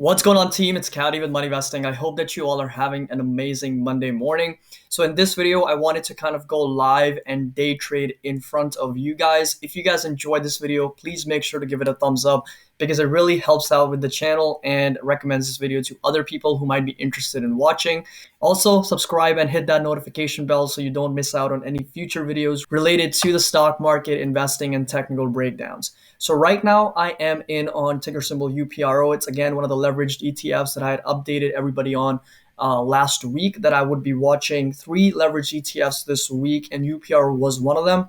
What's going on, team? It's Cowdy with Money Investing. I hope that you all are having an amazing Monday morning. So in this video, I wanted to kind of go live and day trade in front of you guys. If you guys enjoyed this video, please make sure to give it a thumbs up because it really helps out with the channel and recommends this video to other people who might be interested in watching. Also, subscribe and hit that notification bell so you don't miss out on any future videos related to the stock market, investing, and technical breakdowns. So right now I am in on ticker symbol UPRO. It's again one of the leveraged ETFs that I had updated everybody on last week that I would be watching 3 leveraged ETFs this week, and UPRO was one of them.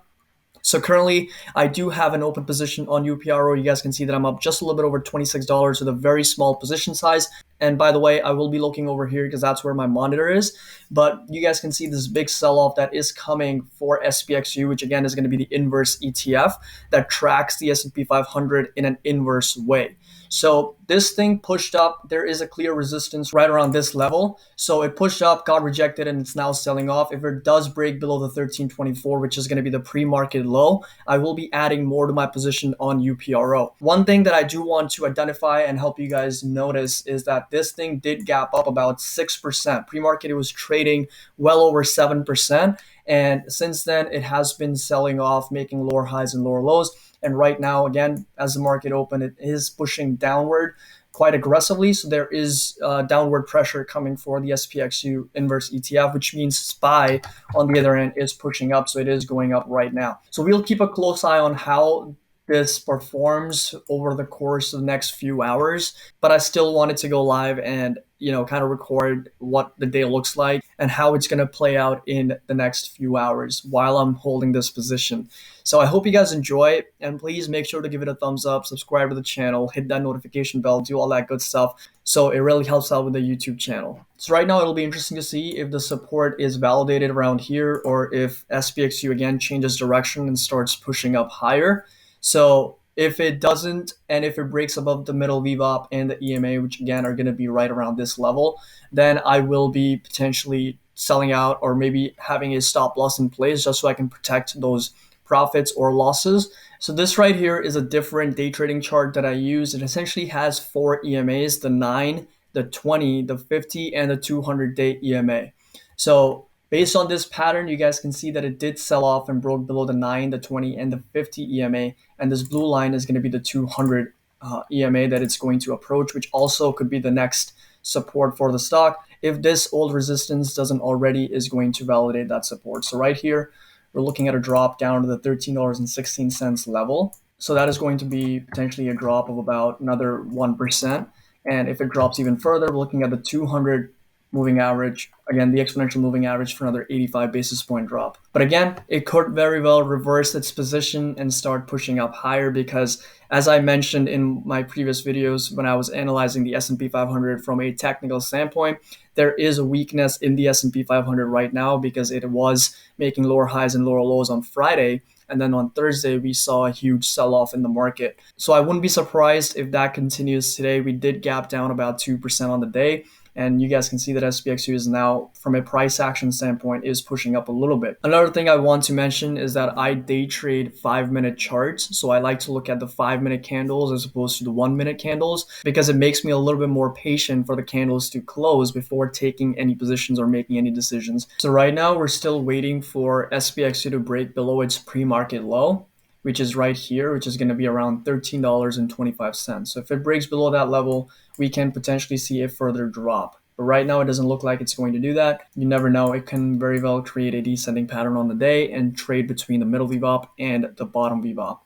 So currently, I do have an open position on UPRO. You guys can see that I'm up just a little bit over $26 with a very small position size. And by the way, I will be looking over here because that's where my monitor is. But you guys can see this big sell-off that is coming for SPXU, which again is going to be the inverse ETF that tracks the S&P 500 in an inverse way. So this thing pushed up. There is a clear resistance right around this level. So it pushed up, got rejected, and it's now selling off. If it does break below the 1324, which is going to be the pre-market low, I will be adding more to my position on UPRO. One thing that I do want to identify and help you guys notice is that this thing did gap up about 6%. Pre-market, it was trading well over 7%. And since then, it has been selling off, making lower highs and lower lows. And right now, again, as the market opened, it is pushing downward quite aggressively. So there is downward pressure coming for the SPXU inverse ETF, which means SPY on the other end is pushing up. So it is going up right now. So we'll keep a close eye on how this performs over the course of the next few hours. But I still wanted to go live and kind of record what the day looks like and how it's going to play out in the next few hours while I'm holding this position. So I hope you guys enjoy it, and please make sure to give it a thumbs up, subscribe to the channel, hit that notification bell, do all that good stuff. So it really helps out with the YouTube channel. So right now it'll be interesting to see if the support is validated around here or if SPXU again changes direction and starts pushing up higher. So if it doesn't, and if it breaks above the middle VWAP and the EMA, which again are going to be right around this level, then I will be potentially selling out or maybe having a stop loss in place just so I can protect those profits or losses. So this right here is a different day trading chart that I use. It essentially has 4 EMAs, the 9, the 20, the 50, and the 200-day EMA. So based on this pattern, you guys can see that it did sell off and broke below the 9, the 20, and the 50 EMA. And this blue line is going to be the 200 EMA that it's going to approach, which also could be the next support for the stock if this old resistance doesn't already is going to validate that support. So right here, we're looking at a drop down to the $13.16 level. So that is going to be potentially a drop of about another 1%. And if it drops even further, we're looking at the 200 moving average, again, the exponential moving average for another 85 basis point drop. But again, it could very well reverse its position and start pushing up higher because, as I mentioned in my previous videos when I was analyzing the S&P 500 from a technical standpoint, there is a weakness in the S&P 500 right now because it was making lower highs and lower lows on Friday. And then on Thursday, we saw a huge sell-off in the market. So I wouldn't be surprised if that continues today. We did gap down about 2% on the day. And you guys can see that SPXU is now, from a price action standpoint, is pushing up a little bit. Another thing I want to mention is that I day trade 5-minute charts. So I like to look at the 5-minute candles as opposed to the 1-minute candles because it makes me a little bit more patient for the candles to close before taking any positions or making any decisions. So right now we're still waiting for SPXU to break below its pre-market low, which is right here, which is going to be around $13.25. So if it breaks below that level, we can potentially see a further drop. But right now, it doesn't look like it's going to do that. You never know. It can very well create a descending pattern on the day and trade between the middle VWAP and the bottom VWAP.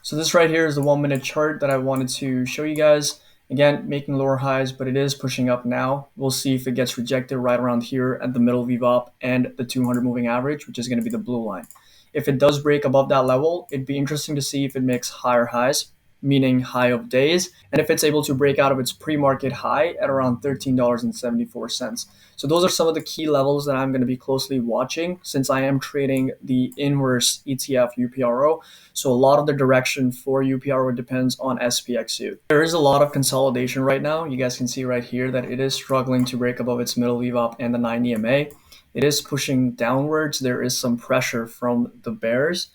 So this right here is the 1-minute chart that I wanted to show you guys. Again, making lower highs, but it is pushing up now. We'll see if it gets rejected right around here at the middle VWAP and the 200 moving average, which is going to be the blue line. If it does break above that level, it'd be interesting to see if it makes higher highs, meaning high of days, and if it's able to break out of its pre-market high at around $13.74. So those are some of the key levels that I'm going to be closely watching since I am trading the inverse ETF UPRO. So a lot of the direction for UPRO depends on SPXU. There is a lot of consolidation right now. You guys can see right here that it is struggling to break above its middle VWAP and the 9 EMA. It is pushing downwards. There is some pressure from the bears,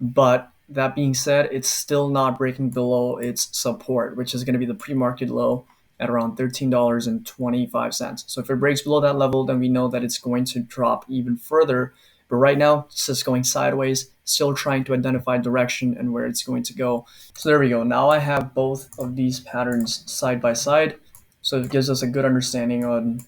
but That being said, it's still not breaking below its support, which is going to be the pre-market low at around $13.25. So if it breaks below that level, then we know that it's going to drop even further. But right now, it's just going sideways, still trying to identify direction and where it's going to go. So there we go. Now I have both of these patterns side by side. So it gives us a good understanding on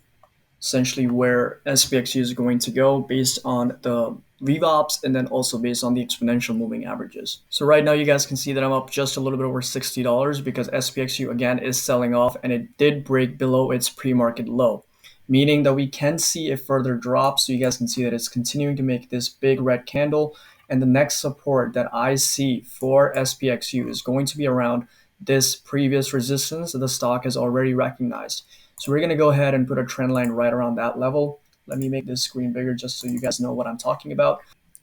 essentially where SPXU is going to go based on the revops and then also based on the exponential moving averages. So right now you guys can see that I'm up just a little bit over $60 because SPXU again is selling off and it did break below its pre-market low, meaning that we can see a further drop. So you guys can see that it's continuing to make this big red candle, and the next support that I see for SPXU is going to be around this previous resistance that the stock has already recognized. So we're going to go ahead and put a trend line right around that level. Let me make this screen bigger just so you guys know what I'm talking about.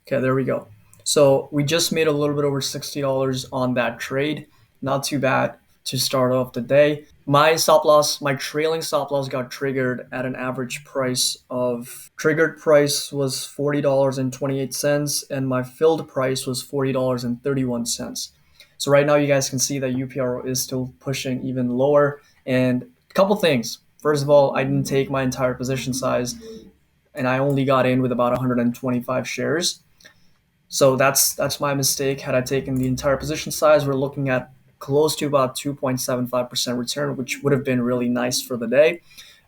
Okay, there we go. So we just made a little bit over $60 on that trade. Not too bad to start off the day. My stop loss, my trailing stop loss got triggered at an average price of, triggered price was $40.28 and my filled price was $40.31. So right now you guys can see that UPR is still pushing even lower. And a couple things. First of all, I didn't take my entire position size and I only got in with about 125 shares. So that's my mistake. Had I taken the entire position size, we're looking at close to about 2.75% return, which would have been really nice for the day.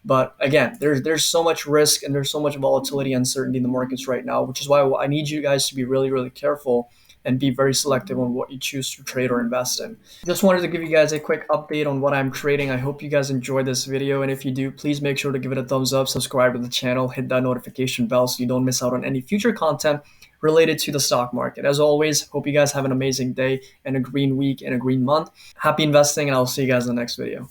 But again, there's so much risk and there's so much volatility and uncertainty in the markets right now, which is why I need you guys to be really, really careful and be very selective on what you choose to trade or invest in. Just wanted to give you guys a quick update on what I'm trading. I hope you guys enjoyed this video, and if you do, please make sure to give it a thumbs up, subscribe to the channel, hit that notification bell so you don't miss out on any future content related to the stock market. As always, hope you guys have an amazing day and a green week and a green month. Happy investing, and I'll see you guys in the next video.